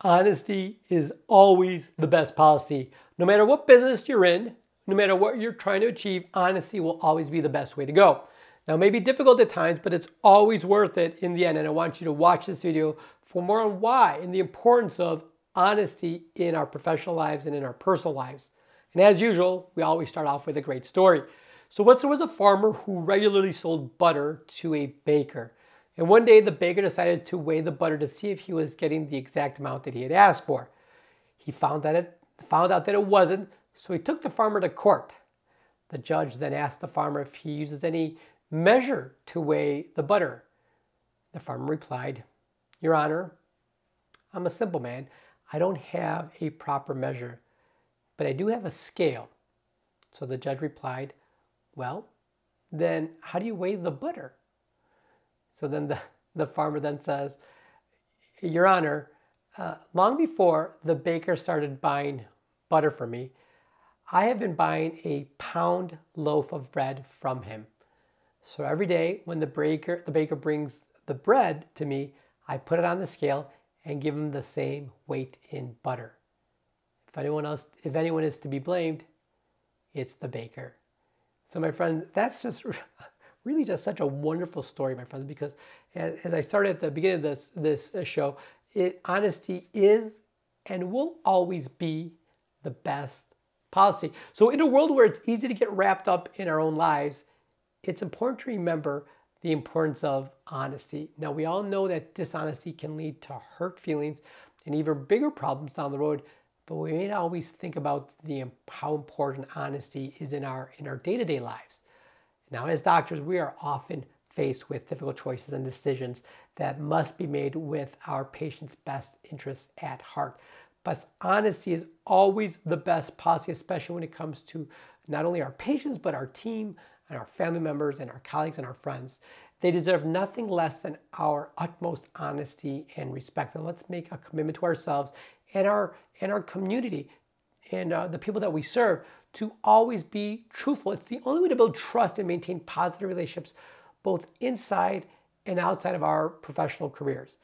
Honesty is always the best policy. No matter what business you're in, no matter what you're trying to achieve, honesty will always be the best way to go. Now, it may be difficult at times, but it's always worth it in the end. And I want you to watch this video for more on why and the importance of honesty in our professional lives and in our personal lives. And as usual, we always start off with a great story. So once there was a farmer who regularly sold butter to a baker. And one day the baker decided to weigh the butter to see if he was getting the exact amount that he had asked for. He found out that it wasn't, so he took the farmer to court. The judge then asked the farmer if he uses any measure to weigh the butter. The farmer replied, "Your Honor, I'm a simple man. I don't have a proper measure, but I do have a scale." So the judge replied, "Well, then how do you weigh the butter?" So then the farmer then says, "Your Honor, long before the baker started buying butter from me, I have been buying a pound loaf of bread from him. So every day when the baker brings the bread to me, I put it on the scale and give him the same weight in butter. If anyone is to be blamed, it's the baker." So my friend, that's just really just such a wonderful story, my friends, because as I started at the beginning of this show, honesty is and will always be the best policy. So in a world where it's easy to get wrapped up in our own lives, it's important to remember the importance of honesty. Now, we all know that dishonesty can lead to hurt feelings and even bigger problems down the road, but we may not always think about how important honesty is in our day-to-day lives. Now, as doctors, we are often faced with difficult choices and decisions that must be made with our patient's best interests at heart. But honesty is always the best policy, especially when it comes to not only our patients, but our team and our family members and our colleagues and our friends. They deserve nothing less than our utmost honesty and respect. And let's make a commitment to ourselves and our community and the people that we serve to always be truthful. It's the only way to build trust and maintain positive relationships both inside and outside of our professional careers.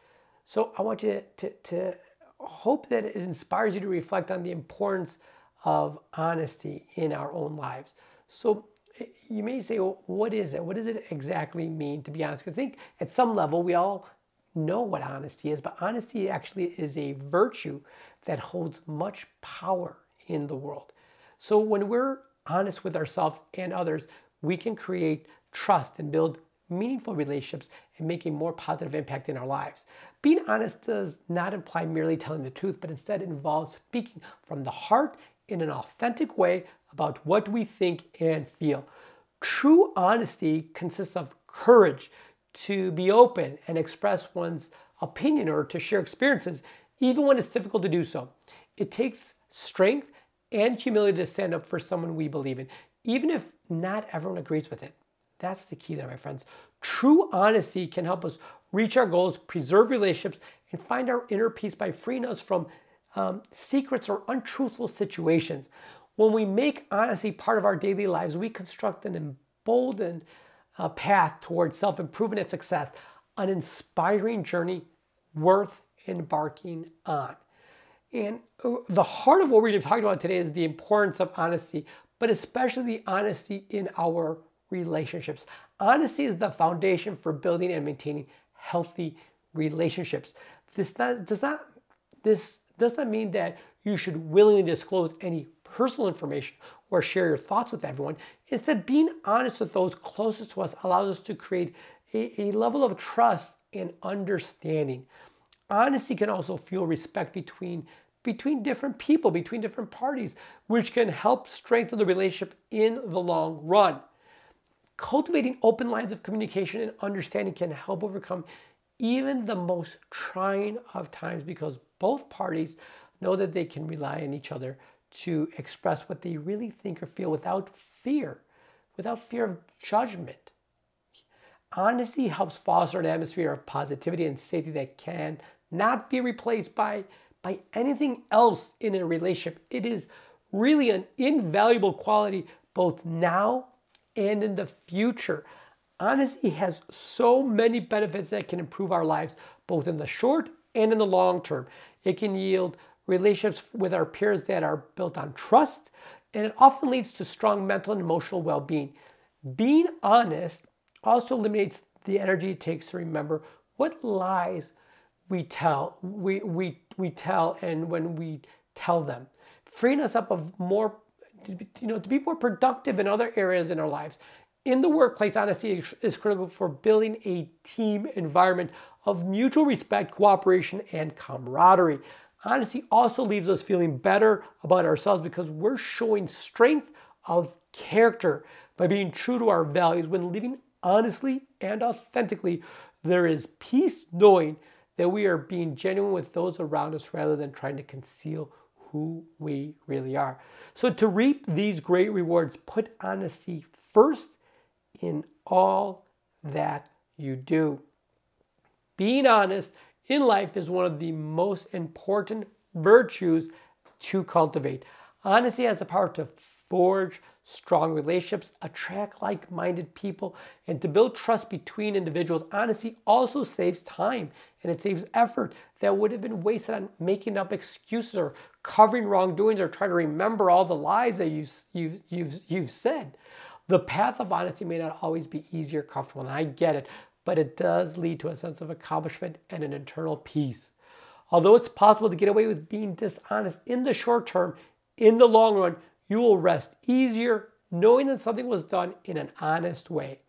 So I want you to hope that it inspires you to reflect on the importance of honesty in our own lives. So you may say, well, what is it? What does it exactly mean to be honest? I think at some level we all know what honesty is, but honesty actually is a virtue that holds much power in the world. So when we're honest with ourselves and others, we can create trust and build meaningful relationships and make a more positive impact in our lives. Being honest does not imply merely telling the truth, but instead involves speaking from the heart in an authentic way about what we think and feel. True honesty consists of courage to be open and express one's opinion or to share experiences, even when it's difficult to do so. It takes strength and humility to stand up for someone we believe in, even if not everyone agrees with it. That's the key there, my friends. True honesty can help us reach our goals, preserve relationships, and find our inner peace by freeing us from secrets or untruthful situations. When we make honesty part of our daily lives, we construct an emboldened path towards self-improvement and success, an inspiring journey worth embarking on. And the heart of what we're going to be talking about today is the importance of honesty, but especially the honesty in our relationships. Honesty is the foundation for building and maintaining healthy relationships. This does not mean that you should willingly disclose any personal information or share your thoughts with everyone. Instead, being honest with those closest to us allows us to create a level of trust and understanding. Honesty can also fuel respect between different people, between different parties, which can help strengthen the relationship in the long run. Cultivating open lines of communication and understanding can help overcome even the most trying of times because both parties know that they can rely on each other to express what they really think or feel without fear of judgment. Honesty helps foster an atmosphere of positivity and safety that can not be replaced by anything else in a relationship. It is really an invaluable quality both now and in the future. Honesty has so many benefits that can improve our lives, both in the short and in the long term. It can yield relationships with our peers that are built on trust, and it often leads to strong mental and emotional well-being. Being honest also eliminates the energy it takes to remember what lies we tell, we tell, and when we tell them, freeing us up of more, to be more productive in other areas in our lives. In the workplace, honesty is critical for building a team environment of mutual respect, cooperation, and camaraderie. Honesty also leaves us feeling better about ourselves because we're showing strength of character by being true to our values. When living honestly and authentically, there is peace knowing that we are being genuine with those around us rather than trying to conceal who we really are. So to reap these great rewards, put honesty first in all that you do. Being honest in life is one of the most important virtues to cultivate. Honesty has the power to forge strong relationships, attract like-minded people, and to build trust between individuals. Honesty also saves time and it saves effort that would have been wasted on making up excuses or covering wrongdoings or trying to remember all the lies that you've said. The path of honesty may not always be easy or comfortable, and I get it, but it does lead to a sense of accomplishment and an internal peace. Although it's possible to get away with being dishonest in the short term, in the long run, you will rest easier knowing that something was done in an honest way.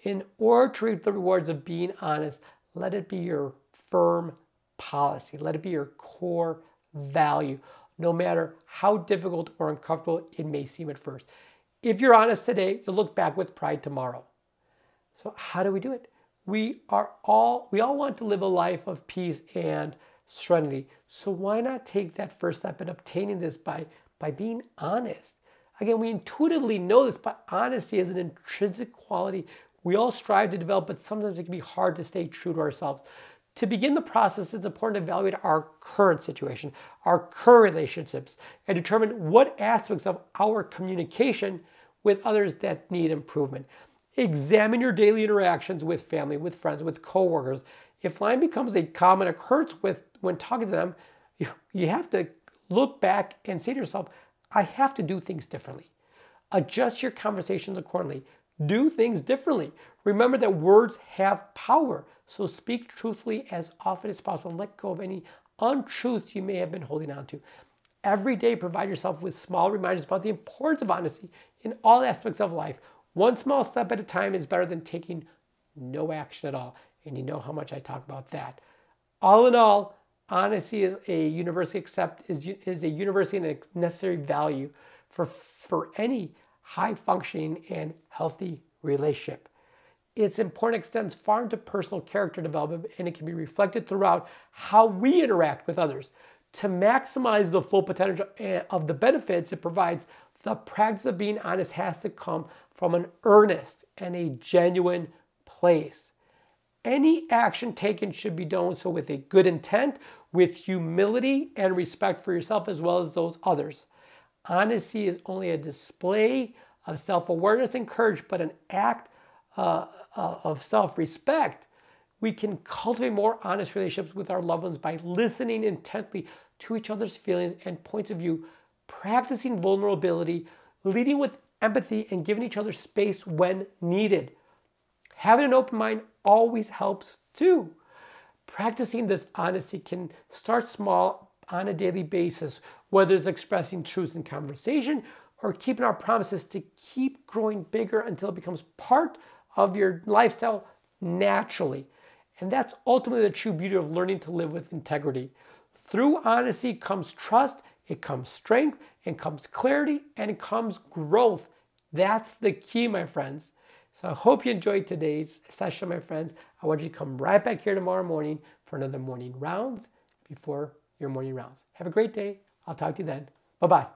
In order to reap the rewards of being honest, let it be your firm policy. Let it be your core value, no matter how difficult or uncomfortable it may seem at first. If you're honest today, you'll look back with pride tomorrow. So how do we do it? We all want to live a life of peace and serenity. So why not take that first step in obtaining this by being honest? Again, we intuitively know this, but honesty is an intrinsic quality we all strive to develop, but sometimes it can be hard to stay true to ourselves. To begin the process, it's important to evaluate our current situation, our current relationships, and determine what aspects of our communication with others that need improvement. Examine your daily interactions with family, with friends, with coworkers. If lying becomes a common occurrence when talking to them, you have to look back and say to yourself, I have to do things differently. Adjust your conversations accordingly. Do things differently. Remember that words have power, so speak truthfully as often as possible and let go of any untruths you may have been holding on to. Every day, provide yourself with small reminders about the importance of honesty in all aspects of life. One small step at a time is better than taking no action at all. And you know how much I talk about that. All in all, honesty is a universally and a necessary value for any high-functioning and healthy relationship. Its importance extends far into personal character development, and it can be reflected throughout how we interact with others. To maximize the full potential of the benefits it provides, the practice of being honest has to come from an earnest and a genuine place. Any action taken should be done so with a good intent, with humility and respect for yourself as well as those others. Honesty is only a display of self-awareness and courage, but an act of self-respect. We can cultivate more honest relationships with our loved ones by listening intently to each other's feelings and points of view, practicing vulnerability, leading with empathy, and giving each other space when needed. Having an open mind always helps too. Practicing this honesty can start small on a daily basis, whether it's expressing truths in conversation or keeping our promises, to keep growing bigger until it becomes part of your lifestyle naturally. And that's ultimately the true beauty of learning to live with integrity. Through honesty comes trust, it comes strength, it comes clarity, and it comes growth. That's the key, my friends. So I hope you enjoyed today's session, my friends. I want you to come right back here tomorrow morning for another morning rounds before your morning rounds. Have a great day. I'll talk to you then. Bye-bye.